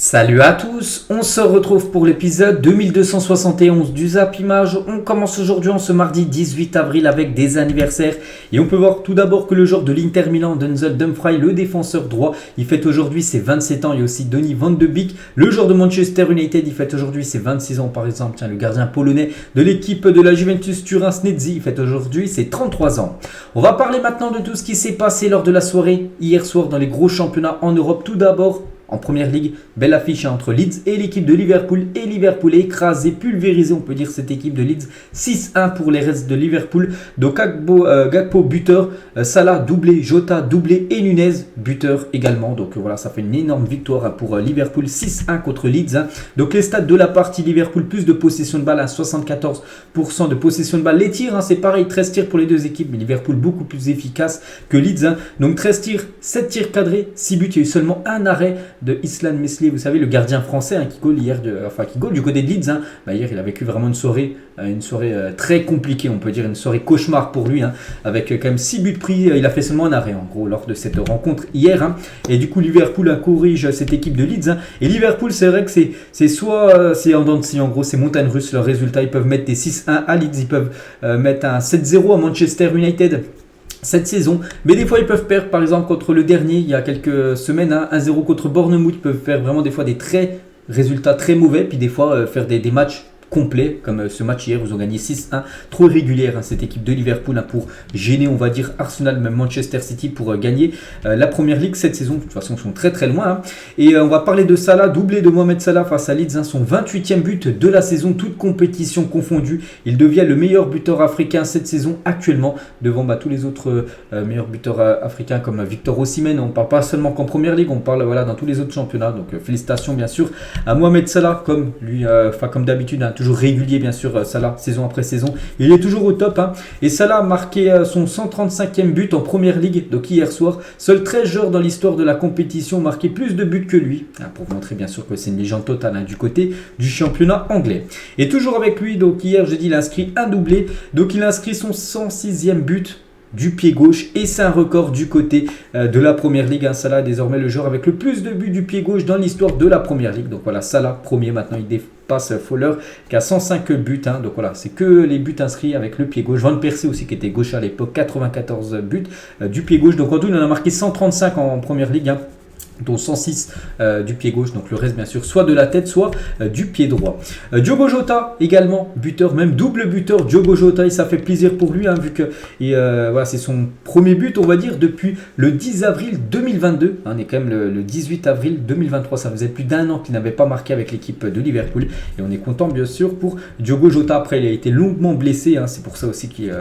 Salut à tous, on se retrouve pour l'épisode 2271 du Zap Image. On commence aujourd'hui en ce mardi 18 avril avec des anniversaires. Et on peut voir tout d'abord que le joueur de l'Inter Milan, Denzel Dumfries, le défenseur droit, il fête aujourd'hui ses 27 ans. Il y a aussi Donny van de Beek, le joueur de Manchester United, il fête aujourd'hui ses 26 ans par exemple. Tiens, le gardien polonais de l'équipe de la Juventus Turin, Sneží, il fête aujourd'hui ses 33 ans. On va parler maintenant de tout ce qui s'est passé lors de la soirée hier soir dans les gros championnats en Europe. Tout d'abord, en première ligue, belle affiche entre Leeds et l'équipe de Liverpool. Et Liverpool est écrasé, pulvérisé, on peut dire, cette équipe de Leeds. 6-1 pour les restes de Liverpool. Donc Gakpo buteur, Salah doublé, Jota doublé et Nunez buteur également. Donc voilà, ça fait une énorme victoire pour Liverpool. 6-1 contre Leeds. Donc les stats de la partie, Liverpool plus de possession de balle, 74% de possession de balle. Les tirs, c'est pareil, 13 tirs pour les deux équipes. Mais Liverpool beaucoup plus efficace que Leeds. Donc 13 tirs, 7 tirs cadrés, 6 buts. Il y a eu seulement un arrêt de Islan Meslier, vous savez, le gardien français qui goal hier, qui goal du côté de Leeds. Hier, il a vécu vraiment une soirée très compliquée, on peut dire, une soirée cauchemar pour lui, avec quand même 6 buts pris. Il a fait seulement un arrêt, en gros, lors de cette rencontre hier. Et du coup, Liverpool corrige cette équipe de Leeds. Et Liverpool, c'est vrai que c'est soit c'est en dents de scie, en gros, c'est montagne russe. Leurs résultats, ils peuvent mettre des 6-1 à Leeds, ils peuvent mettre un 7-0 à Manchester United cette saison, mais des fois ils peuvent perdre, par exemple contre le dernier il y a quelques semaines, 1-0 contre Bournemouth. Ils peuvent faire vraiment des fois des résultats très mauvais, puis des fois faire des matchs complet comme ce match hier où ils ont gagné 6-1, trop irrégulière cette équipe de Liverpool pour gêner, on va dire, Arsenal, même Manchester City pour gagner la première ligue cette saison. De toute façon ils sont très loin et on va parler de Salah, doublé de Mohamed Salah face à Leeds, son 28e but de la saison, toute compétition confondue. Il devient le meilleur buteur africain cette saison actuellement devant tous les autres meilleurs buteurs africains comme Victor Osimhen. On ne parle pas seulement qu'en première ligue, on parle dans tous les autres championnats. Donc félicitations bien sûr à Mohamed Salah, comme lui, comme d'habitude, toujours régulier bien sûr, Salah, saison après saison. Il est toujours au top. Et Salah a marqué son 135e but en première ligue, donc hier soir. Seuls 13 joueurs dans l'histoire de la compétition ont marqué plus de buts que lui. Pour montrer bien sûr que c'est une légende totale du côté du championnat anglais. Et toujours avec lui, donc hier jeudi, il a inscrit un doublé. Donc il a inscrit son 106e but du pied gauche et c'est un record du côté de la première ligue. Salah est désormais le joueur avec le plus de buts du pied gauche dans l'histoire de la première ligue. Donc voilà, Salah premier, maintenant il dépasse Fowler qui a 105 buts. Donc voilà, c'est que les buts inscrits avec le pied gauche. Van Persie aussi qui était gauche à l'époque, 94 buts du pied gauche. Donc en tout il en a marqué 135 en première ligue, dont 106 du pied gauche, donc le reste bien sûr soit de la tête soit du pied droit. Diogo Jota également buteur, même double buteur. Diogo Jota, et ça fait plaisir pour lui vu que voilà, c'est son premier but on va dire depuis le 10 avril 2022. On est quand même le 18 avril 2023, ça faisait plus d'un an qu'il n'avait pas marqué avec l'équipe de Liverpool et on est content bien sûr pour Diogo Jota. Après il a été longuement blessé, c'est pour ça aussi qu'il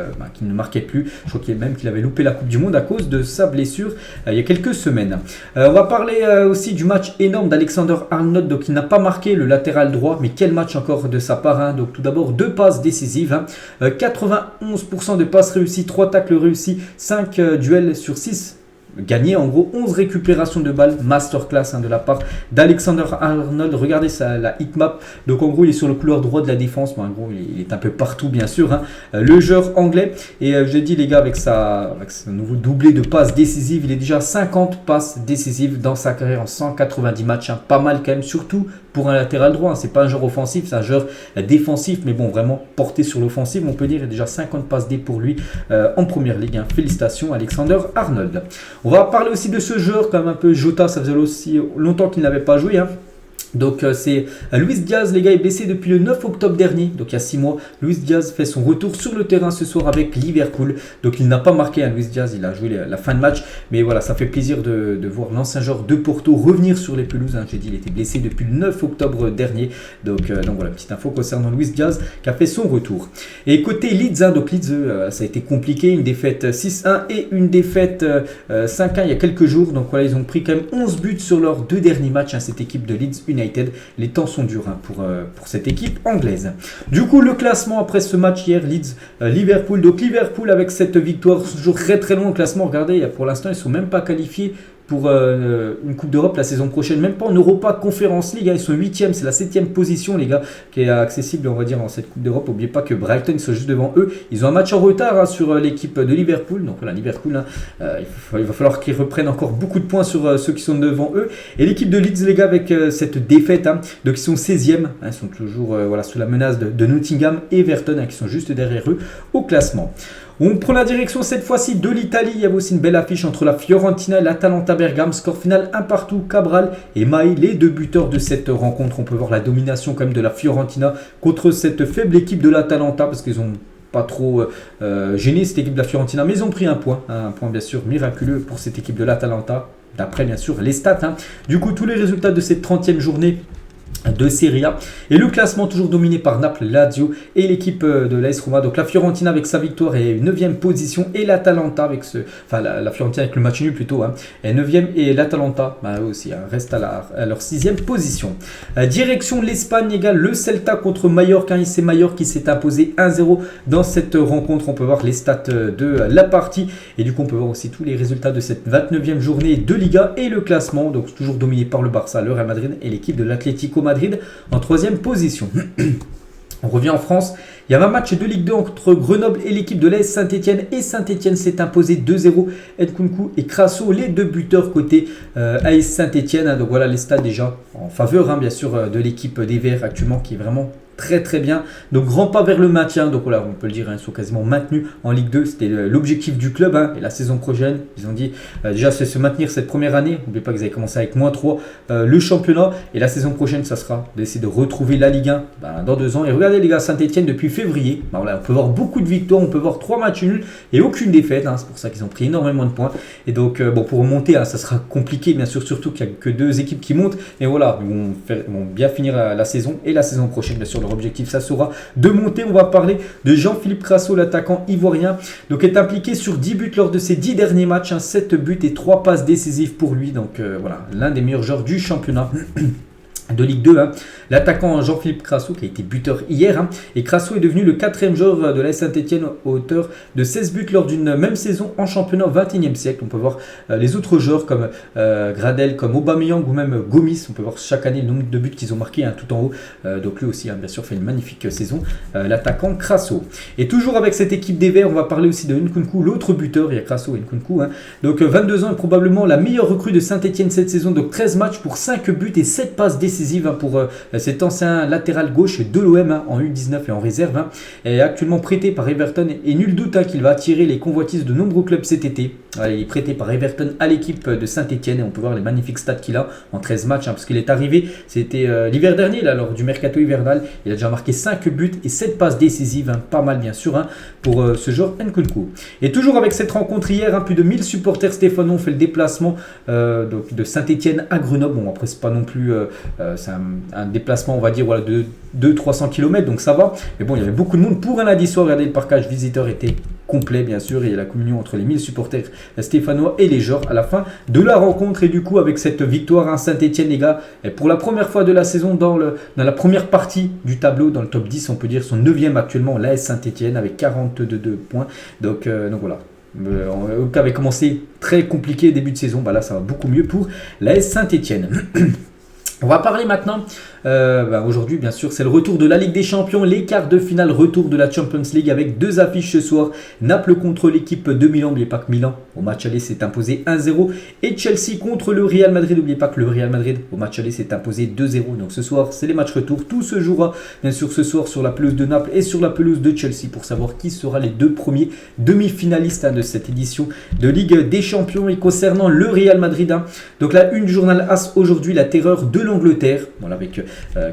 ne marquait plus. Je crois qu'il avait loupé la Coupe du Monde à cause de sa blessure il y a quelques semaines. On va parler aussi du match énorme d'Alexander-Arnold, donc il n'a pas marqué, le latéral droit, mais quel match encore de sa part. Donc tout d'abord 2 passes décisives, 91% de passes réussies, 3 tacles réussis, 5 duels sur 6 gagné, en gros 11 récupérations de balles, masterclass de la part d'Alexander-Arnold. Regardez la hitmap, donc en gros il est sur le couloir droit de la défense, en gros il est un peu partout bien sûr, le joueur anglais. Et j'ai dit les gars, avec ce nouveau doublé de passes décisives, il est déjà 50 passes décisives dans sa carrière en 190 matchs, pas mal quand même, surtout pour un latéral droit. C'est pas un joueur offensif, c'est un joueur défensif, mais bon, vraiment porté sur l'offensive on peut dire. Il y a déjà 50 passes D pour lui en première ligue. Félicitations Alexander-Arnold. On va parler aussi de ce joueur quand même un peu, Jota, ça faisait aussi longtemps qu'il n'avait pas joué. Donc c'est Luis Diaz, les gars, est blessé depuis le 9 octobre dernier, donc il y a 6 mois. Luis Diaz fait son retour sur le terrain ce soir avec Liverpool. Donc il n'a pas marqué, Luis Diaz, il a joué la fin de match. Mais voilà, ça fait plaisir de voir l'ancien joueur de Porto revenir sur les pelouses. J'ai dit, il était blessé depuis le 9 octobre dernier. Donc voilà, petite info concernant Luis Diaz qui a fait son retour. Et côté Leeds, donc Leeds, ça a été compliqué, une défaite 6-1 et une défaite 5-1 il y a quelques jours. Donc voilà, ils ont pris quand même 11 buts sur leurs 2 derniers matchs, cette équipe de Leeds United. Les temps sont durs pour cette équipe anglaise. Du coup, le classement après ce match hier, Leeds, Liverpool. Donc Liverpool avec cette victoire, toujours très loin au classement. Regardez, pour l'instant, ils ne sont même pas qualifiés pour une Coupe d'Europe la saison prochaine, même pas en Europa Conference League, ils sont 8e, c'est la 7e position les gars, qui est accessible on va dire en cette Coupe d'Europe. N'oubliez pas que Brighton sont juste devant eux, ils ont un match en retard sur l'équipe de Liverpool, donc voilà Liverpool, il va falloir qu'ils reprennent encore beaucoup de points sur ceux qui sont devant eux, et l'équipe de Leeds les gars avec cette défaite, donc ils sont 16e, ils sont toujours sous la menace de Nottingham et Everton qui sont juste derrière eux au classement. On prend la direction cette fois-ci de l'Italie. Il y avait aussi une belle affiche entre la Fiorentina et l'Atalanta Bergame. Score final 1 partout. Cabral et Mai, les deux buteurs de cette rencontre. On peut voir la domination quand même de la Fiorentina contre cette faible équipe de l'Atalanta parce qu'ils ont pas trop gêné cette équipe de la Fiorentina, mais ils ont pris un point bien sûr miraculeux pour cette équipe de l'Atalanta, d'après bien sûr les stats. Du coup, tous les résultats de cette 30e journée de Serie A. Et le classement toujours dominé par Naples, Lazio et l'équipe de l'AS Roma. Donc la Fiorentina avec sa victoire est 9e position et l'Atalanta avec la Fiorentina avec le match nul plutôt est 9e et l'Atalanta aussi reste à leur 6e position. Direction l'Espagne égale le Celta contre Mallorca. C'est Mallorca qui s'est imposé 1-0 dans cette rencontre. On peut voir les stats de la partie et du coup on peut voir aussi tous les résultats de cette 29e journée de Liga et le classement. Donc toujours dominé par le Barça, le Real Madrid et l'équipe de l'Atlético Madrid en 3e position. On revient en France. Il y avait un match de Ligue 2 entre Grenoble et l'équipe de l'AS Saint-Etienne. Et Saint-Etienne s'est imposé 2-0. Nkunku et Crasso, les deux buteurs côté AS Saint-Etienne. Donc voilà les stats déjà en faveur bien sûr de l'équipe des Verts actuellement qui est vraiment très très bien. Donc grand pas vers le maintien. Donc voilà, on peut le dire, ils sont quasiment maintenus en Ligue 2. C'était l'objectif du club. Et la saison prochaine, ils ont dit déjà c'est se maintenir cette première année. N'oubliez pas qu'ils avaient commencé avec -3 le championnat. Et la saison prochaine, ça sera d'essayer de retrouver la Ligue 1 dans 2 ans. Et regardez les gars, Saint-Etienne depuis février. Voilà, on peut voir beaucoup de victoires. On peut voir 3 matchs nuls et aucune défaite. C'est pour ça qu'ils ont pris énormément de points. Et donc pour remonter, ça sera compliqué bien sûr. Surtout qu'il n'y a que 2 équipes qui montent. Et voilà, ils vont bien finir la saison. Et la saison prochaine, bien sûr, leur objectif, ça sera de monter. On va parler de Jean-Philippe Crasso, l'attaquant ivoirien, donc est impliqué sur 10 buts lors de ses 10 derniers matchs, 7 buts et 3 passes décisives pour lui. Donc voilà, l'un des meilleurs joueurs du championnat de Ligue 2, l'attaquant Jean-Philippe Crasso qui a été buteur hier, et Crasso est devenu le 4e joueur de l'AS Saint-Etienne à hauteur de 16 buts lors d'une même saison en championnat au 21e siècle. On peut voir les autres joueurs comme Gradel, comme Aubameyang ou même Gomis. On peut voir chaque année le nombre de buts qu'ils ont marqué tout en haut. Donc lui aussi bien sûr fait une magnifique saison, l'attaquant Crasso. Et toujours avec cette équipe des Verts, on va parler aussi de Nkunku, l'autre buteur. Il y a Crasso et Nkunku. Donc 22 ans et probablement la meilleure recrue de Saint-Etienne cette saison. Donc 13 matchs pour 5 buts et 7 passes décisives pour cet ancien latéral gauche de l'OM en U19 et en réserve. Est actuellement prêté par Everton et nul doute qu'il va attirer les convoitises de nombreux clubs cet été. Il est prêté par Everton à l'équipe de Saint-Etienne et on peut voir les magnifiques stats qu'il a en 13 matchs parce qu'il est arrivé, c'était l'hiver dernier lors du mercato hivernal. Il a déjà marqué 5 buts et 7 passes décisives, pas mal bien sûr pour ce joueur Nkunku. Et toujours avec cette rencontre hier, plus de 1000 supporters stéphanois ont fait le déplacement donc de Saint-Etienne à Grenoble. Bon après c'est pas non plus c'est un déplacement on va dire de 200-300 km, donc ça va, mais bon il y avait beaucoup de monde pour un lundi soir. Regardez, le parcage visiteur était complet bien sûr, et la communion entre les 1000 supporters stéphanois et les joueurs à la fin de la rencontre. Et du coup avec cette victoire Saint-Etienne les gars, et pour la première fois de la saison dans la première partie du tableau, dans le top 10 on peut dire, son 9e actuellement l'AS Saint-Etienne avec 42 points. Donc voilà, qui avait commencé très compliqué début de saison, là ça va beaucoup mieux pour l'AS Saint-Etienne. On va parler maintenant, aujourd'hui bien sûr c'est le retour de la Ligue des Champions, les quarts de finale, retour de la Champions League avec 2 affiches ce soir. Naples contre l'équipe de Milan, n'oubliez pas que Milan au match aller s'est imposé 1-0, et Chelsea contre le Real Madrid, n'oubliez pas que le Real Madrid au match aller s'est imposé 2-0. Donc ce soir c'est les matchs retour, tout se jouera bien sûr ce soir sur la pelouse de Naples et sur la pelouse de Chelsea pour savoir qui sera les 2 premiers demi-finalistes de cette édition de Ligue des Champions. Et concernant le Real Madrid, donc la une du journal AS aujourd'hui, la terreur de l'Angleterre, avec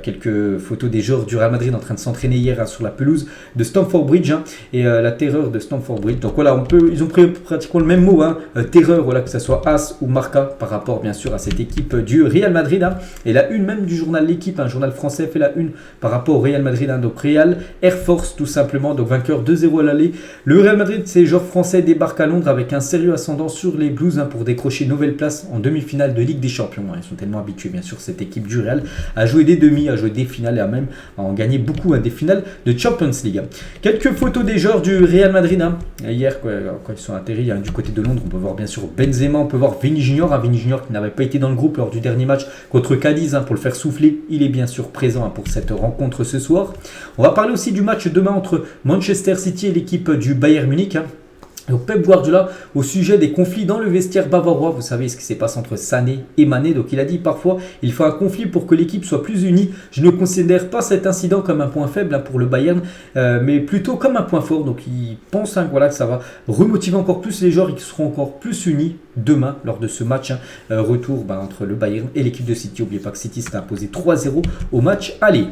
quelques photos des joueurs du Real Madrid en train de s'entraîner hier sur la pelouse de Stamford Bridge, et la terreur de Stamford Bridge. Donc voilà, ils ont pris pratiquement le même mot, terreur, que ce soit AS ou Marca par rapport bien sûr à cette équipe du Real Madrid. Et la une même du journal L'Équipe, un journal français, fait la une par rapport au Real Madrid. Donc Real Air Force tout simplement, donc vainqueur 2-0 à l'aller. Le Real Madrid, ces joueurs français débarquent à Londres avec un sérieux ascendant sur les Blues pour décrocher une nouvelle place en demi-finale de Ligue des Champions. Ils sont tellement habitués bien sûr cette équipe du Real à jouer joué des demi, a joué des finales et a même en gagné beaucoup des finales de Champions League. Quelques photos des joueurs du Real Madrid. Hier, quand ils sont atterris du côté de Londres, on peut voir bien sûr Benzema, on peut voir Vini Junior, Vini Junior qui n'avait pas été dans le groupe lors du dernier match contre Cadiz pour le faire souffler. Il est bien sûr présent pour cette rencontre ce soir. On va parler aussi du match demain entre Manchester City et l'équipe du Bayern Munich. Donc Pep Guardiola au sujet des conflits dans le vestiaire bavarois, vous savez ce qui s'est passé entre Sané et Mané, donc il a dit parfois il faut un conflit pour que l'équipe soit plus unie. Je ne considère pas cet incident comme un point faible pour le Bayern, mais plutôt comme un point fort. Donc il pense voilà, que ça va remotiver encore plus les joueurs et qu'ils seront encore plus unis demain lors de ce match retour entre le Bayern et l'équipe de City. N'oubliez pas que City s'est imposé 3-0 au match aller.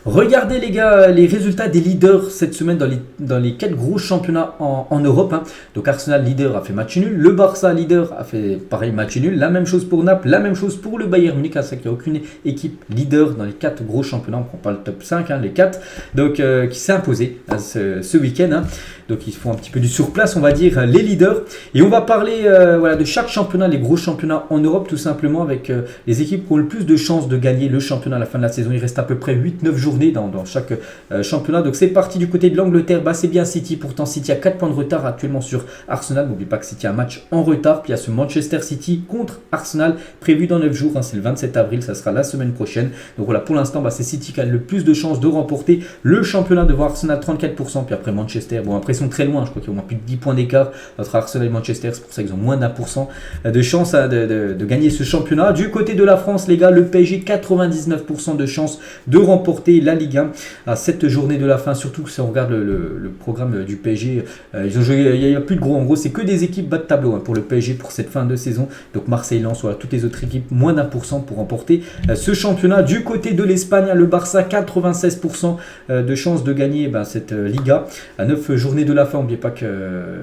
Regardez les gars, les résultats des leaders cette semaine dans les 4 gros championnats en Europe. Donc Arsenal leader a fait match nul, le Barça leader a fait pareil match nul, la même chose pour Naples, la même chose pour le Bayern Munich. C'est qu'il n'y a aucune équipe leader dans les 4 gros championnats, on ne prend pas le top 5, les 4, donc qui s'est imposé ce week-end. Donc ils font un petit peu du surplace, on va dire, les leaders. Et on va parler de chaque championnat, les gros championnats en Europe, tout simplement, avec les équipes qui ont le plus de chances de gagner le championnat à la fin de la saison. Il reste à peu près 8-9 journées dans chaque championnat. Donc c'est parti du côté de l'Angleterre. C'est bien City. Pourtant, City a 4 points de retard actuellement sur Arsenal. N'oubliez pas que City a un match en retard. Puis il y a ce Manchester City contre Arsenal prévu dans 9 jours. C'est le 27 avril. Ça sera la semaine prochaine. Donc voilà, pour l'instant, c'est City qui a le plus de chances de remporter le championnat devant Arsenal 34%. Puis après Manchester, après ils sont très loin. Je crois qu'il y a au moins plus de 10 points d'écart entre Arsenal et Manchester. C'est pour ça qu'ils ont moins d'1% de chance de gagner ce championnat. Du côté de la France, les gars, le PSG 99% de chances de remporter la Ligue 1 à cette journée de la fin. Surtout si on regarde le programme du PSG, ils ont joué, il n'y a plus de gros. En gros, c'est que des équipes bas de tableau pour le PSG pour cette fin de saison. Donc Marseille, Lens, voilà, toutes les autres équipes moins d'1% pour remporter ce championnat. Du côté de l'Espagne, le Barça 96% de chances de gagner cette Liga à 9 journées de la fin. N'oubliez pas que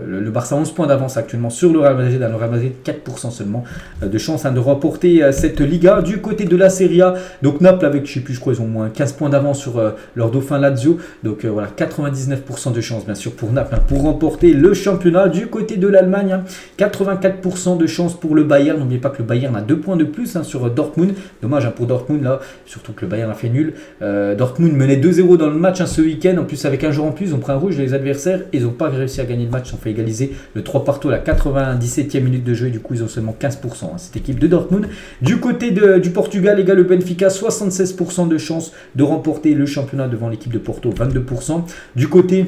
le Barça a 11 points d'avance actuellement sur le Real Madrid. Le Real Madrid 4% seulement de chance de remporter cette Liga. Du côté de la Serie A, donc Naples avec, je crois ils ont moins 15 points d'avance sur leur dauphin Lazio. Donc voilà, 99% de chance bien sûr pour Naples pour remporter le championnat. Du côté de l'Allemagne, 84% de chance pour le Bayern. N'oubliez pas que le Bayern a 2 points de plus sur Dortmund. Dommage pour Dortmund là, surtout que le Bayern a fait nul. Dortmund menait 2-0 dans le match ce week-end. En plus avec un jour en plus, ils ont pris un rouge les adversaires. Ils n'ont pas réussi à gagner le match. Ils ont fait égaliser le 3 partout à la 97e minute de jeu. Et du coup, ils ont seulement 15%. Cette équipe de Dortmund. Du côté du Portugal, les gars, le Benfica, 76% de chance de remporter le championnat devant l'équipe de Porto, 22%. Du côté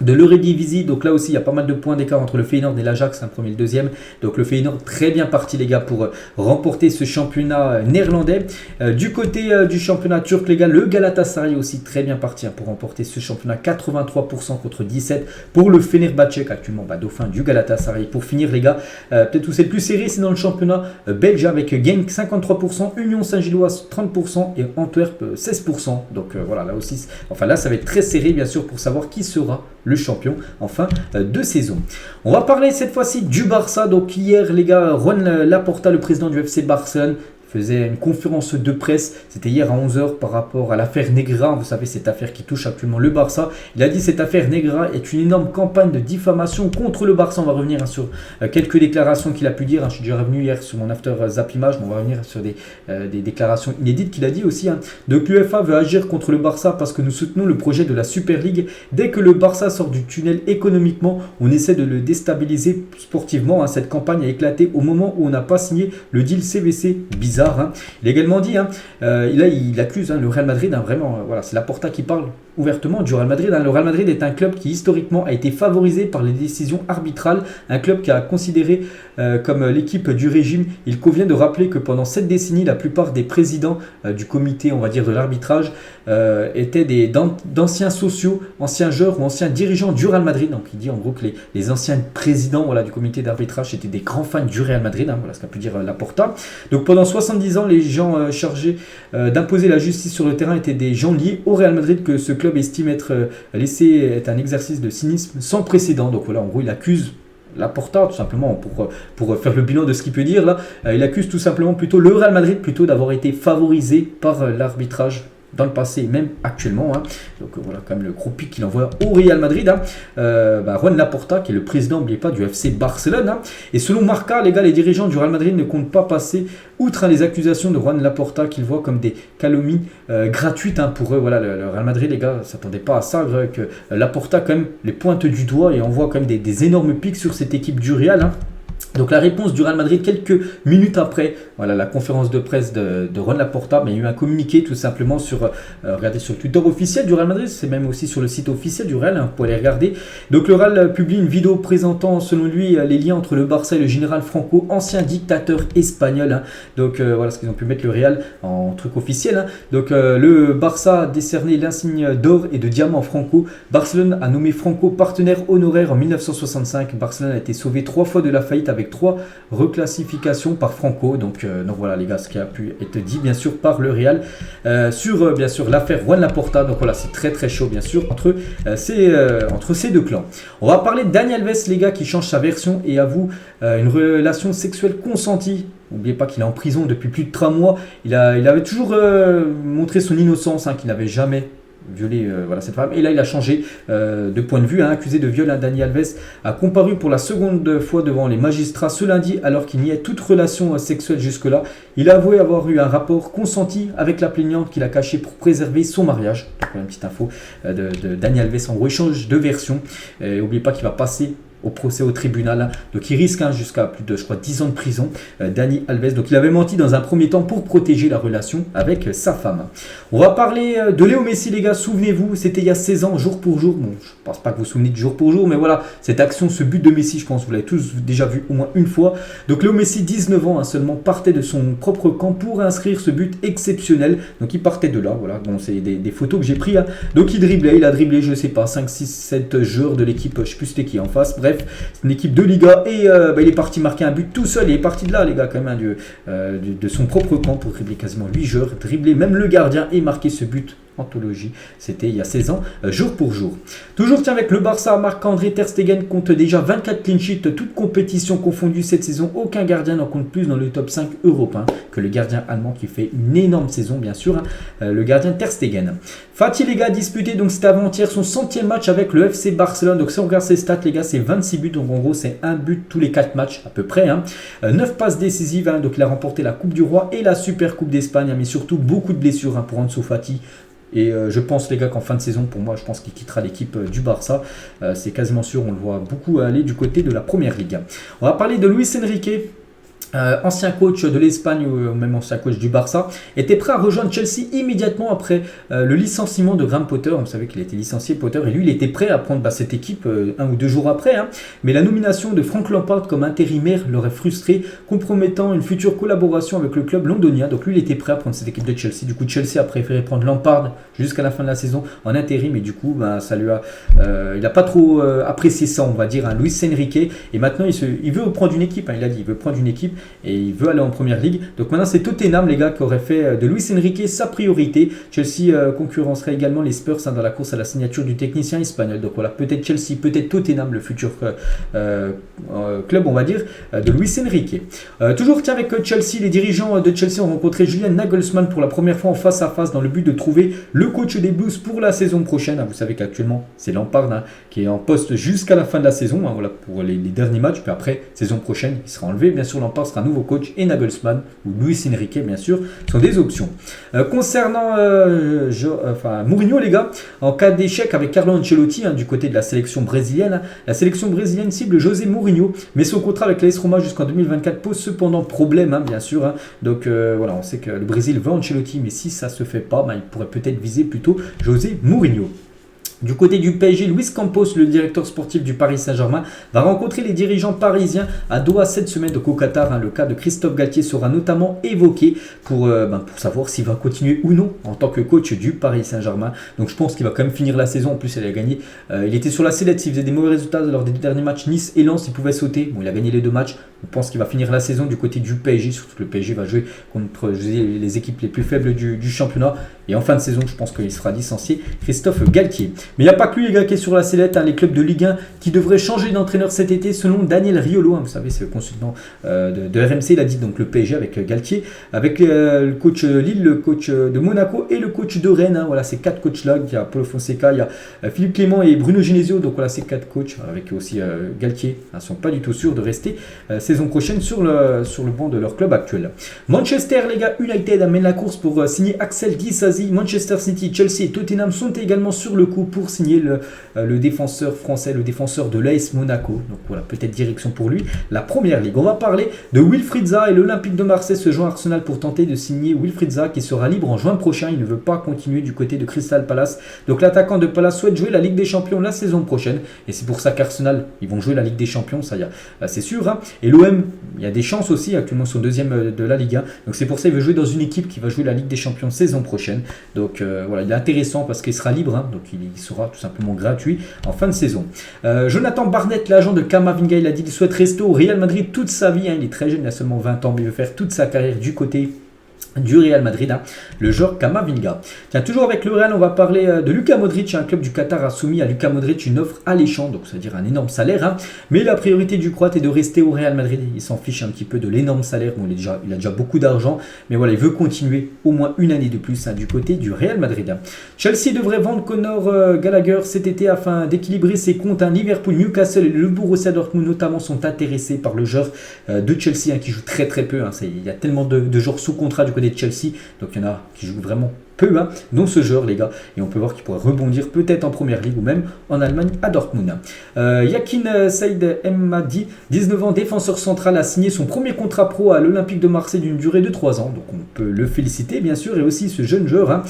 de l'Eredivisie, donc là aussi il y a pas mal de points d'écart entre le Feyenoord et l'Ajax, un premier et le deuxième. Donc le Feyenoord très bien parti les gars pour remporter ce championnat néerlandais. Du côté du championnat turc les gars, le Galatasaray aussi très bien parti pour remporter ce championnat, 83% contre 17% pour le Fenerbahçe actuellement dauphin du Galatasaray. Pour finir les gars, peut-être où c'est le plus serré, c'est dans le championnat belge avec Genk 53%, Union Saint-Gilloise 30% et Antwerp 16%. Donc voilà, là aussi, là ça va être très serré bien sûr pour savoir qui sera le champion en fin de saison. On va parler cette fois-ci du Barça. Donc hier les gars, Juan Laporta, le président du FC Barcelone, faisait une conférence de presse, c'était hier à 11h par rapport à l'affaire Negreira, vous savez cette affaire qui touche actuellement le Barça. Il a dit cette affaire Negreira est une énorme campagne de diffamation contre le Barça. On va revenir sur quelques déclarations qu'il a pu dire. Je suis déjà revenu hier sur mon after Zap Image, mais on va revenir sur des déclarations inédites qu'il a dit aussi. Donc l'UEFA veut agir contre le Barça parce que nous soutenons le projet de la Super League. Dès que le Barça sort du tunnel économiquement, on essaie de le déstabiliser sportivement. Cette campagne a éclaté au moment où on n'a pas signé le deal CVC. Bizarre. Il a également dit, il accuse le Real Madrid, vraiment, c'est Laporta qui parle ouvertement du Real Madrid. Le Real Madrid est un club qui historiquement a été favorisé par les décisions arbitrales, un club qui a considéré comme l'équipe du régime. Il convient de rappeler que pendant cette décennie, la plupart des présidents du comité, on va dire de l'arbitrage, étaient d'anciens sociaux, anciens joueurs ou anciens dirigeants du Real Madrid. Donc il dit en gros que les anciens présidents du comité d'arbitrage étaient des grands fans du Real Madrid, voilà ce qu'a pu dire Laporta. Donc pendant 70 ans, les gens chargés d'imposer la justice sur le terrain étaient des gens liés au Real Madrid que ce club estime être un exercice de cynisme sans précédent. Donc voilà, en gros, il accuse Laporta, tout simplement, pour faire le bilan de ce qu'il peut dire là, il accuse tout simplement plutôt le Real Madrid d'avoir été favorisé par l'arbitrage dans le passé et même actuellement. Hein. Donc voilà quand même le gros pic qu'il envoie au Real Madrid. Hein. Juan Laporta, qui est le président, n'oubliez pas, du FC Barcelone. Hein. Et selon Marca, les gars, les dirigeants du Real Madrid ne comptent pas passer outre les accusations de Juan Laporta qu'ils voient comme des calomnies gratuites pour eux. Voilà, le Real Madrid, les gars, ne s'attendaient pas à ça, que Laporta quand même les pointe du doigt et envoie quand même des énormes pics sur cette équipe du Real. Hein. Donc la réponse du Real Madrid quelques minutes après, voilà, la conférence de presse de Juan Laporta, mais il y a eu un communiqué tout simplement sur, regardez sur le Twitter officiel du Real Madrid, c'est même aussi sur le site officiel du Real, vous pouvez aller regarder. Donc le Real publie une vidéo présentant selon lui les liens entre le Barça et le général Franco, ancien dictateur espagnol. Hein. Donc voilà ce qu'ils ont pu mettre le Real en truc officiel. Hein. Donc le Barça a décerné l'insigne d'or et de diamant à Franco. Barcelone a nommé Franco partenaire honoraire en 1965. Barcelone a été sauvé 3 fois de la faillite avec 3 reclassifications par Franco. Donc voilà les gars, ce qui a pu être dit bien sûr par le Real sur bien sûr l'affaire Juan Laporta. Donc voilà, c'est très très chaud bien sûr entre ces deux clans. On va parler de Dani Alves les gars, qui change sa version et avoue une relation sexuelle consentie. N'oubliez pas qu'il est en prison depuis plus de 3 mois. Il avait toujours montré son innocence, qu'il n'avait jamais violé voilà, cette femme. Et là, il a changé de point de vue. Accusé de viol, Dani Alves a comparu pour la seconde fois devant les magistrats ce lundi, alors qu'il niait toute relation sexuelle jusque-là. Il a avoué avoir eu un rapport consenti avec la plaignante qu'il a caché pour préserver son mariage. Donc, une petite info de Dani Alves. En gros, échange de versions. N'oubliez pas qu'il va passer au procès au tribunal, donc il risque jusqu'à plus de 10 ans de prison, Dani Alves. Donc il avait menti dans un premier temps pour protéger la relation avec sa femme. On va parler de Léo Messi les gars, souvenez-vous, c'était il y a 16 ans, jour pour jour. Bon, je pense pas que vous vous souvenez de jour pour jour, mais voilà, cette action, ce but de Messi, je pense que vous l'avez tous déjà vu au moins une fois. Donc Léo Messi, 19 ans seulement, partait de son propre camp pour inscrire ce but exceptionnel. Donc il partait de là, voilà, bon, c'est des photos que j'ai prises. Donc il a dribblé, je sais pas, 5, 6, 7 joueurs de l'équipe, je sais plus c'était qui en face, bref. C'est une équipe de Liga et il est parti marquer un but tout seul. Il est parti de là les gars quand même de son propre camp pour dribbler quasiment 8 joueurs, dribbler même le gardien et marquer ce but. Anthologie, c'était il y a 16 ans, jour pour jour. Toujours avec le Barça, Marc-André Ter Stegen compte déjà 24 clean sheets, toutes compétitions confondues cette saison. Aucun gardien n'en compte plus dans le top 5 européen que le gardien allemand qui fait une énorme saison bien sûr, le gardien Ter Stegen. Fatih les gars, disputé donc c'était avant-hier son 100e match avec le FC Barcelone. Donc si on regarde ses stats les gars, c'est 26 buts, donc en gros c'est un but tous les 4 matchs à peu près. 9 passes décisives, donc il a remporté la Coupe du Roi et la Super Coupe d'Espagne, mais surtout beaucoup de blessures pour Ansu Fati. Et je pense les gars qu'en fin de saison, pour moi, je pense qu'il quittera l'équipe du Barça. C'est quasiment sûr, on le voit beaucoup aller du côté de la Première Ligue. On va parler de Luis Enrique. Ancien coach de l'Espagne ou même ancien coach du Barça, était prêt à rejoindre Chelsea immédiatement après le licenciement de Graham Potter. Vous savez qu'il a été licencié Potter et lui il était prêt à prendre cette équipe 1 ou 2 jours après. Mais la nomination de Frank Lampard comme intérimaire l'aurait frustré, compromettant une future collaboration avec le club londonien. Donc lui il était prêt à prendre cette équipe de Chelsea. Du coup Chelsea a préféré prendre Lampard jusqu'à la fin de la saison en intérim et du coup ça lui a, il n'a pas trop apprécié ça on va dire, Luis Enrique. Et maintenant il veut prendre une équipe, il a dit il veut prendre une équipe et il veut aller en première ligue. Donc maintenant c'est Tottenham les gars qui aurait fait de Luis Enrique sa priorité. Chelsea concurrencerait également les Spurs dans la course à la signature du technicien espagnol. Donc voilà, peut-être Chelsea, peut-être Tottenham, le futur club on va dire de Luis Enrique. Toujours avec Chelsea, les dirigeants de Chelsea ont rencontré Julian Nagelsmann pour la première fois en face à face dans le but de trouver le coach des Blues pour la saison prochaine. Vous savez qu'actuellement c'est Lampard qui est en poste jusqu'à la fin de la saison, voilà, pour les derniers matchs, puis après saison prochaine il sera enlevé. Bien sûr Lampard sera un nouveau coach et Nagelsmann ou Luis Enrique bien sûr sont des options. Concernant Mourinho les gars, en cas d'échec avec Carlo Ancelotti du côté de la sélection brésilienne, la sélection brésilienne cible José Mourinho, mais son contrat avec l'AS Roma jusqu'en 2024 pose cependant problème bien sûr. Donc voilà, on sait que le Brésil veut Ancelotti, mais si ça se fait pas, il pourrait peut-être viser plutôt José Mourinho. Du côté du PSG, Luis Campos, le directeur sportif du Paris Saint-Germain, va rencontrer les dirigeants parisiens à Doha cette semaine. Donc au Qatar, le cas de Christophe Galtier sera notamment évoqué pour savoir s'il va continuer ou non en tant que coach du Paris Saint-Germain. Donc je pense qu'il va quand même finir la saison. En plus, il a gagné. Il était sur la sellette. S'il faisait des mauvais résultats lors des 2 derniers matchs, Nice et Lens, il pouvait sauter. Bon, il a gagné les 2 matchs. On pense qu'il va finir la saison du côté du PSG, surtout que le PSG va jouer contre les équipes les plus faibles du championnat. Et en fin de saison, je pense qu'il sera licencié, Christophe Galtier. Mais il n'y a pas que lui, les gars, qui est sur la sellette. Les clubs de Ligue 1 qui devraient changer d'entraîneur cet été, selon Daniel Riolo. Vous savez, c'est le consultant de RMC. Il a dit donc le PSG avec Galtier, avec le coach Lille, le coach de Monaco et le coach de Rennes. Voilà, ces 4 coachs-là. Il y a Paulo Fonseca, il y a Philippe Clément et Bruno Genesio. Donc voilà, ces 4 coachs, avec aussi Galtier, ne sont pas du tout sûrs de rester saison prochaine sur le banc de leur club actuel. Manchester, les gars, United amène la course pour signer Axel Disasi. Manchester City, Chelsea et Tottenham sont également sur le coup pour signer le défenseur français, le défenseur de l'AS Monaco. Donc voilà, peut-être direction pour lui. La première ligue. On va parler de Wilfried Zaha et l'Olympique de Marseille se joint à Arsenal pour tenter de signer Wilfried Zaha qui sera libre en juin prochain. Il ne veut pas continuer du côté de Crystal Palace. Donc l'attaquant de Palace souhaite jouer la Ligue des Champions la saison prochaine. Et c'est pour ça qu'Arsenal, ils vont jouer la Ligue des Champions, ça y a, c'est sûr. Hein. Et l'OM, il y a des chances aussi, actuellement son deuxième de la Ligue 1. Donc c'est pour ça qu'il veut jouer dans une équipe qui va jouer la Ligue des Champions saison prochaine. Donc voilà, il est intéressant parce qu'il sera libre, hein, donc il sera tout simplement gratuit en fin de saison. Jonathan Barnett, l'agent de Camavinga, il a dit qu'il souhaite rester au Real Madrid toute sa vie. Hein, il est très jeune, il a seulement 20 ans, mais il veut faire toute sa carrière du côté du Real Madrid, hein, le joueur Camavinga. Tiens, toujours avec le Real, on va parler de Luka Modric. Un club du Qatar a soumis à Luka Modric une offre alléchante, donc c'est-à-dire un énorme salaire. Hein, mais la priorité du Croate est de rester au Real Madrid. Il s'en fiche un petit peu de l'énorme salaire. Bon, il a déjà beaucoup d'argent, mais voilà, il veut continuer au moins une année de plus, hein, du côté du Real Madrid. Hein. Chelsea devrait vendre Conor Gallagher cet été afin d'équilibrer ses comptes. Hein. Liverpool, Newcastle et le Borussia Dortmund notamment sont intéressés par le joueur de Chelsea, hein, qui joue très très peu. Hein. Il y a tellement de joueurs sous contrat du côté de Chelsea, donc il y en a qui jouent vraiment peu, hein, dont ce joueur, les gars, et on peut voir qu'il pourrait rebondir peut-être en première ligue ou même en Allemagne à Dortmund. Yakin Saïd Madi, 19 ans, défenseur central, a signé son premier contrat pro à l'Olympique de Marseille d'une durée de 3 ans, donc on peut le féliciter bien sûr, et aussi ce jeune joueur, hein,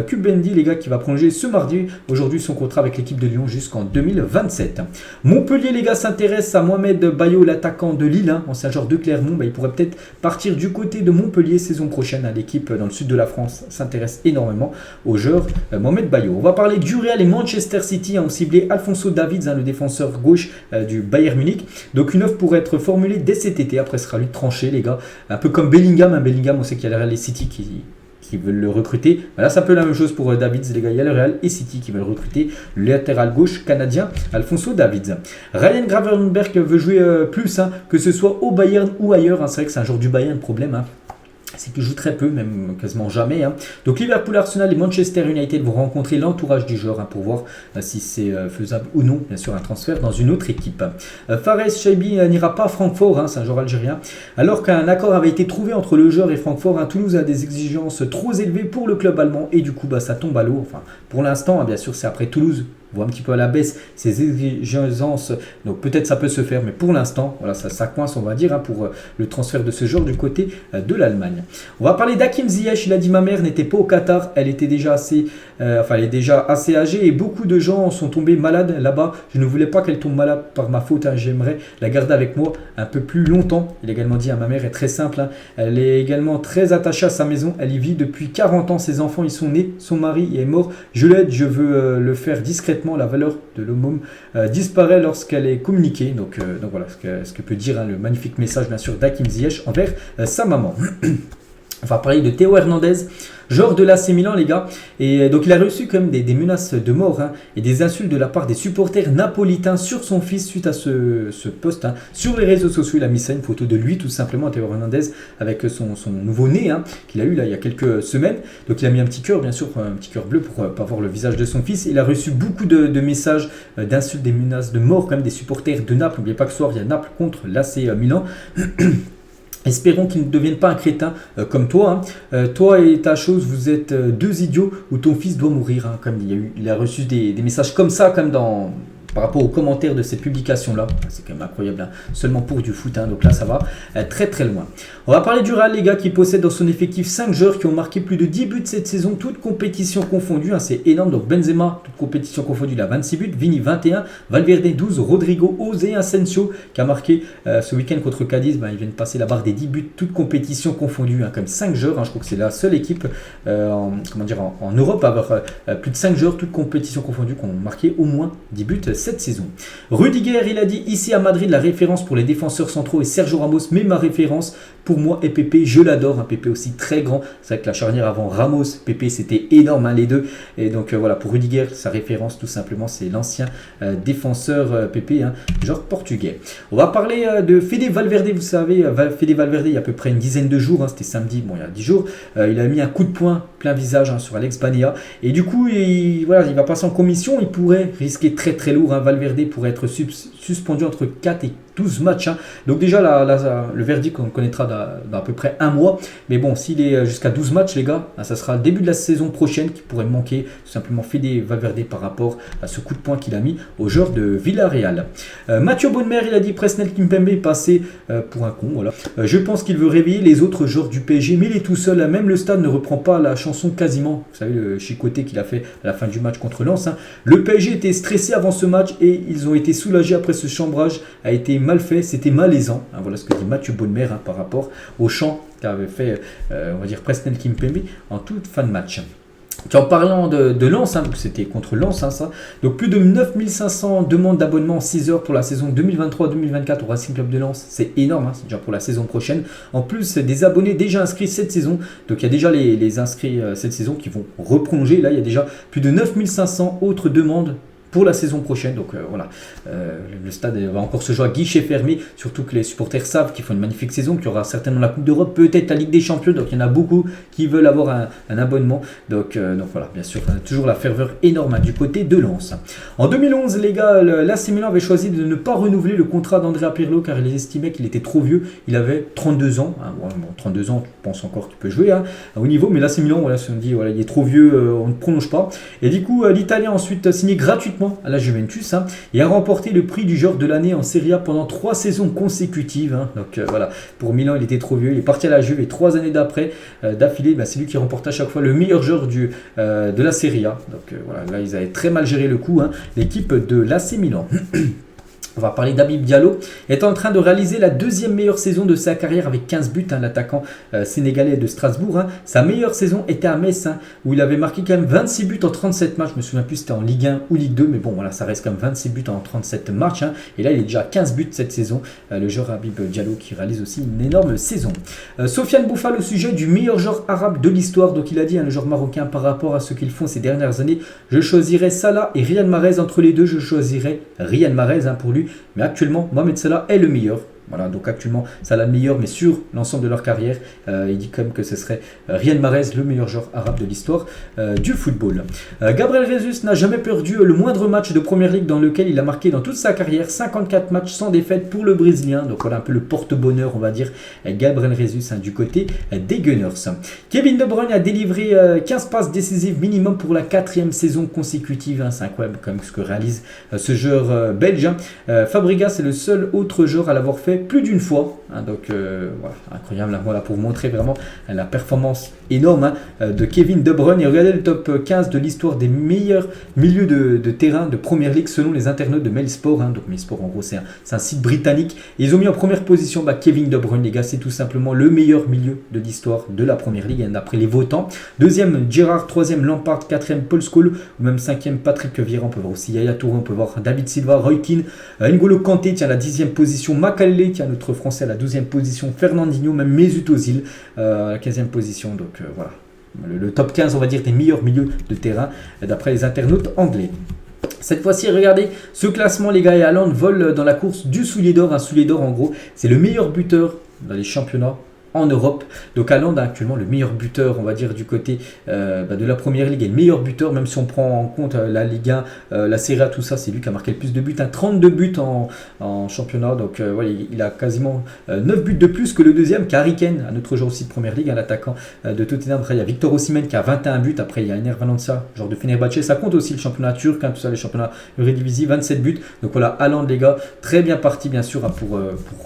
Kubendi, les gars, qui va prolonger ce mardi aujourd'hui son contrat avec l'équipe de Lyon jusqu'en 2027. Montpellier, les gars, s'intéresse à Mohamed Bayo, l'attaquant de Lille, hein, ancien joueur de Clermont. Il pourrait peut-être partir du côté de Montpellier saison prochaine. Hein, l'équipe dans le sud de la France s'intéresse énormément au joueur Mohamed Bayo. On va parler du Real et Manchester City, hein, ont ciblé Alphonso Davids, hein, le défenseur gauche du Bayern Munich. Donc une offre pourrait être formulée dès cet été. Après, ce sera lui de trancher, les gars. Un peu comme Bellingham. Hein, Bellingham, on sait qu'il y a le Real et City qui veulent le recruter. Voilà, c'est un peu la même chose pour Davids, les gars. Il y a le Real et City qui veulent recruter le latéral gauche canadien Alphonso Davids. Ryan Gravenberch veut jouer plus, hein, que ce soit au Bayern ou ailleurs. Hein. C'est vrai que c'est un joueur du Bayern, problème. Hein. C'est qu'il joue très peu, même quasiment jamais. Hein. Donc Liverpool, Arsenal et Manchester United vont rencontrer l'entourage du joueur, hein, pour voir si c'est faisable ou non, bien sûr, un transfert dans une autre équipe. Fares Chaibi n'ira pas à Francfort, hein, c'est un joueur algérien. Alors qu'un accord avait été trouvé entre le joueur et Francfort, hein, Toulouse a des exigences trop élevées pour le club allemand et du coup ça tombe à l'eau. Enfin, pour l'instant, hein, bien sûr, c'est après Toulouse voit un petit peu à la baisse ses exigences, donc peut-être ça peut se faire, mais pour l'instant, voilà, ça coince, on va dire, hein, pour le transfert de ce joueur du côté de l'Allemagne. On va parler d'Hakim Ziyech. Il a dit: ma mère n'était pas au Qatar, elle était déjà elle est déjà assez âgée et beaucoup de gens sont tombés malades là-bas. Je ne voulais pas qu'elle tombe malade par ma faute, hein. J'aimerais la garder avec moi un peu plus longtemps. Il a également dit: ma mère est très simple, hein. Elle est également très attachée à sa maison, elle y vit depuis 40 ans, ses enfants y sont nés, son mari est mort, je l'aide, je veux le faire discrètement. La valeur de l'aumône disparaît lorsqu'elle est communiquée. Donc voilà ce que peut dire, hein, le magnifique message bien sûr d'Hakim Ziyech envers sa maman. On va parler de Théo Hernandez, joueur de l'AC Milan, les gars. Et donc il a reçu quand même des menaces de mort, hein, et des insultes de la part des supporters napolitains sur son fils suite à ce post, hein. Sur les réseaux sociaux, il a mis ça, une photo de lui tout simplement, Théo Hernandez, avec son nouveau-né, hein, qu'il a eu là il y a quelques semaines. Donc il a mis un petit cœur, bien sûr, un petit cœur bleu pour pas voir le visage de son fils. Il a reçu beaucoup de messages d'insultes, des menaces de mort quand même des supporters de Naples. N'oubliez pas que ce soir il y a Naples contre l'AC Milan. Espérons qu'il ne devienne pas un crétin comme toi. Hein. Toi et ta chose, vous êtes deux idiots ou ton fils doit mourir. Hein. Comme il a reçu des messages comme ça, comme par rapport aux commentaires de cette publication-là. C'est quand même incroyable, hein. Seulement pour du foot, hein. Donc là, ça va très très loin. On va parler du Real, les gars, qui possède dans son effectif 5 joueurs qui ont marqué plus de 10 buts cette saison, toutes compétitions confondues, hein. C'est énorme. Donc Benzema, toutes compétitions confondues, il a 26 buts. Vini, 21. Valverde, 12. Rodrigo, José Asensio, qui a marqué ce week-end contre Cadiz. Il vient de passer la barre des 10 buts, toutes compétitions confondues, hein. Comme 5 joueurs. Hein. Je crois que c'est la seule équipe en Europe à avoir plus de 5 joueurs, toutes compétitions confondues, qui ont marqué au moins 10 buts cette saison. Rudiger, il a dit ici à Madrid, la référence pour les défenseurs centraux est Sergio Ramos, mais ma référence pour moi est Pepe, je l'adore, un Pepe aussi très grand. C'est vrai que la charnière avant Ramos, Pepe c'était énorme les deux. Et donc voilà, pour Rudiger, sa référence tout simplement c'est l'ancien défenseur Pepe, genre portugais. On va parler de Fede Valverde, vous savez, Fede Valverde il y a à peu près une dizaine de jours, c'était samedi, bon il y a 10 jours, il a mis un coup de poing plein visage sur Alex Banea. Et du coup, il va passer en commission, il pourrait risquer très très lourd, Valverde pourrait être suspendu entre 4 et 12 matchs. Donc déjà, le verdict, on le connaîtra dans à peu près un mois. Mais bon, s'il est jusqu'à 12 matchs, les gars, ça sera le début de la saison prochaine qui pourrait manquer tout simplement Fede Valverde par rapport à ce coup de poing qu'il a mis aux joueurs de Villarreal. Mathieu Bonnemer, il a dit Presnel Kimpembe est passé pour un con. Voilà. Je pense qu'il veut réveiller les autres joueurs du PSG, mais il est tout seul. Même le stade ne reprend pas la chanson quasiment. Vous savez, le chicoté qu'il a fait à la fin du match contre Lens. Le PSG était stressé avant ce match et ils ont été soulagés après ce chambrage a été mal fait, c'était malaisant. Voilà ce que dit Mathieu Bonnemer par rapport au chant qu'avait fait, on va dire, Presnel Kimpembe en toute fin de match. En parlant de Lens, c'était contre Lens, ça. Donc plus de 9500 demandes d'abonnement en 6 heures pour la saison 2023-2024 au Racing Club de Lens. C'est énorme, c'est déjà pour la saison prochaine. En plus, des abonnés déjà inscrits cette saison. Donc il y a déjà les inscrits cette saison qui vont reprolonger. Là, il y a déjà plus de 9500 autres demandes pour la saison prochaine. Donc voilà, le stade va encore se jouer à guichet fermé, surtout que les supporters savent qu'ils font une magnifique saison, qu'il y aura certainement la Coupe d'Europe, peut-être la Ligue des Champions, donc il y en a beaucoup qui veulent avoir un abonnement. Donc voilà, bien sûr, toujours la ferveur énorme du côté de Lens. En 2011, les gars, l'AC Milan avait choisi de ne pas renouveler le contrat d'Andrea Pirlo car il estimait qu'il était trop vieux. Il avait 32 ans. Bon, 32 ans, je pense encore qu'il peut jouer au niveau, mais l'AC Milan, voilà, si on dit, voilà, il est trop vieux, on ne prolonge pas. Et du coup, l'Italien a ensuite signé gratuitement à la Juventus et a remporté le prix du joueur de l'année en Serie A pendant 3 saisons consécutives. Donc voilà, pour Milan, il était trop vieux. Il est parti à la Juve et 3 années d'affilée, c'est lui qui remporte à chaque fois le meilleur joueur de la Serie A. Donc voilà, là, ils avaient très mal géré le coup, l'équipe de l'AC Milan. On va parler d'Habib Diallo, est en train de réaliser la deuxième meilleure saison de sa carrière avec 15 buts, l'attaquant sénégalais de Strasbourg. Sa meilleure saison était à Metz, où il avait marqué quand même 26 buts en 37 matchs. Je me souviens plus si c'était en Ligue 1 ou Ligue 2, mais bon, voilà, ça reste quand même 26 buts en 37 matchs. Et là, il est déjà à 15 buts cette saison, le joueur Habib Diallo qui réalise aussi une énorme saison. Sofiane Bouffal au sujet du meilleur joueur arabe de l'histoire. Donc il a dit, le joueur marocain, par rapport à ce qu'ils font ces dernières années, je choisirais Salah et Riyad Mahrez. Entre les deux, je choisirais Riyad Mahrez pour lui. Mais actuellement, Mohamed Salah est le meilleur. Voilà, donc actuellement, Salah le meilleur, mais sur l'ensemble de leur carrière, il dit quand même que ce serait Riyad Mahrez, le meilleur joueur arabe de l'histoire du football. Gabriel Jesus n'a jamais perdu le moindre match de Première Ligue dans lequel il a marqué dans toute sa carrière 54 matchs sans défaite pour le Brésilien. Donc voilà un peu le porte-bonheur, on va dire, Gabriel Jesus du côté des Gunners. Kevin De Bruyne a délivré 15 passes décisives minimum pour la 4e saison consécutive. C'est incroyable quand même ce que réalise ce joueur belge. Fabregas est le seul autre joueur à l'avoir fait plus d'une fois, donc voilà, incroyable, voilà, pour vous montrer vraiment la performance énorme de Kevin De Bruyne. Et regardez le top 15 de l'histoire des meilleurs milieux de terrain de Première Ligue selon les internautes de Mailsport. Donc Mailsport, en gros, c'est un site britannique. Et ils ont mis en première position Kevin De Bruyne, les gars, c'est tout simplement le meilleur milieu de l'histoire de la Première Ligue, d'après les votants. Deuxième, Gerrard. Troisième, Lampard. Quatrième, Paul Scholes. Ou même cinquième, Patrick Vieira. On peut voir aussi Yaya Touré, on peut voir David Silva, Roy Keane. N'Golo Kanté tient la 10e position. Makalele tient notre Français à la 12e position. Fernandinho, même Mesut Ozil à la 15e position. Donc voilà, le top 15, on va dire, des meilleurs milieux de terrain d'après les internautes anglais. Cette fois-ci, regardez ce classement, les gars, et Haaland vole dans la course du soulier d'or. Un soulier d'or, en gros, c'est le meilleur buteur dans les championnats en Europe. Donc Haaland a actuellement le meilleur buteur, on va dire, du côté de la Première Ligue, et le meilleur buteur, même si on prend en compte la Ligue 1, la Serie A, tout ça, c'est lui qui a marqué le plus de buts, 32 buts en championnat. Donc voilà, il a quasiment 9 buts de plus que le deuxième, qui est Harry Kane, un autre joueur aussi de Première Ligue, l'attaquant de Tottenham. Après, il y a Victor Osimhen qui a 21 buts. Après, il y a Ener Valencia, genre de Fenerbahçe. Ça compte aussi le championnat turc, tout ça, les championnats Eredivisie, 27 buts. Donc voilà, Haaland, les gars, très bien parti, bien sûr, pour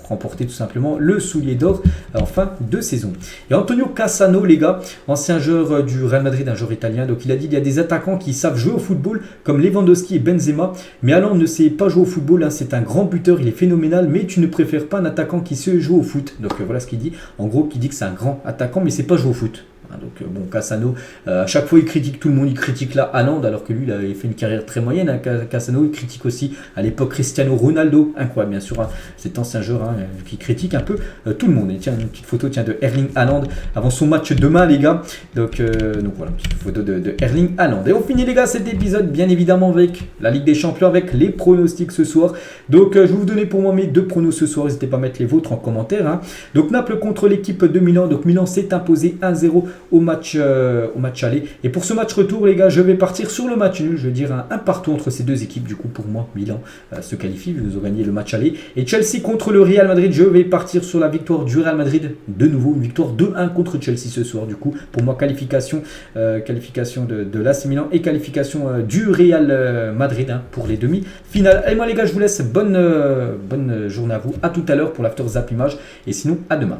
remporter tout simplement le soulier d'or en fin de saison. Et Antonio Cassano, les gars, ancien joueur du Real Madrid, un joueur italien, donc il a dit: il y a des attaquants qui savent jouer au football comme Lewandowski et Benzema, mais Haaland ne sait pas jouer au football, c'est un grand buteur, il est phénoménal, mais tu ne préfères pas un attaquant qui sait jouer au foot. Donc voilà ce qu'il dit, en gros, qui dit que c'est un grand attaquant mais c'est pas jouer au foot. Donc bon, Cassano, à chaque fois il critique tout le monde, il critique là Haaland, alors que lui il avait fait une carrière très moyenne. Hein. Cassano, il critique aussi à l'époque Cristiano Ronaldo, incroyable bien sûr, hein, cet ancien joueur hein, qui critique un peu tout le monde. Et tiens, une petite photo tiens, de Erling Haaland avant son match demain les gars. Donc voilà, une petite photo de Erling Haaland. Et on finit les gars cet épisode bien évidemment avec la Ligue des Champions, avec les pronostics ce soir. Donc je vais vous donner pour moi mes 2 pronos ce soir, n'hésitez pas à mettre les vôtres en commentaire. Hein. Donc Naples contre l'équipe de Milan, donc Milan s'est imposé 1-0 au match aller. Et pour ce match retour, les gars, je vais partir sur le match nul. Je vais dire un partout entre ces 2 équipes. Du coup, pour moi, Milan se qualifie. Vous aurez gagné le match aller. Et Chelsea contre le Real Madrid, je vais partir sur la victoire du Real Madrid. De nouveau, une victoire 2-1 contre Chelsea ce soir. Du coup, pour moi, qualification de l'AC Milan et qualification du Real Madrid hein, pour les demi-finales. Allez, moi, les gars, je vous laisse. Bonne journée à vous. À tout à l'heure pour l'After Zap Image. Et sinon, à demain.